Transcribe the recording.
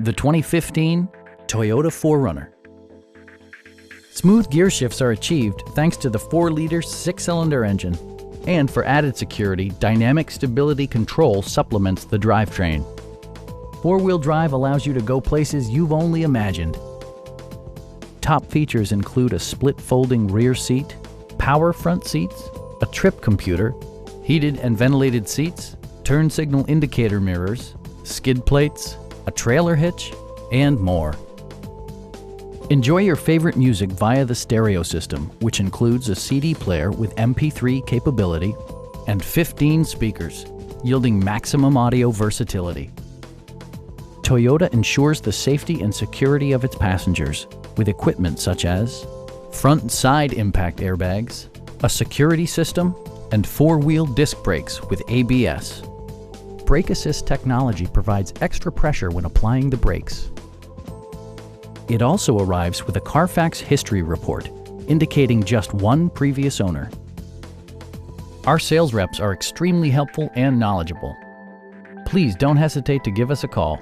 The 2015 Toyota 4Runner. Smooth gear shifts are achieved thanks to the 4-liter 6-cylinder engine. And for added security, dynamic stability control supplements the drivetrain. 4-wheel drive allows you to go places you've only imagined. Top features include a split folding rear seat, power front seats, a trip computer, heated and ventilated seats, turn signal indicator mirrors, skid plates, a trailer hitch, and more. Enjoy your favorite music via the stereo system, which includes a CD player with MP3 capability and 15 speakers, yielding maximum audio versatility. Toyota ensures the safety and security of its passengers with equipment such as front and side impact airbags, a security system, and 4-wheel disc brakes with ABS. Brake assist technology provides extra pressure when applying the brakes. It also arrives with a Carfax history report, indicating just one previous owner. Our sales reps are extremely helpful and knowledgeable. Please don't hesitate to give us a call.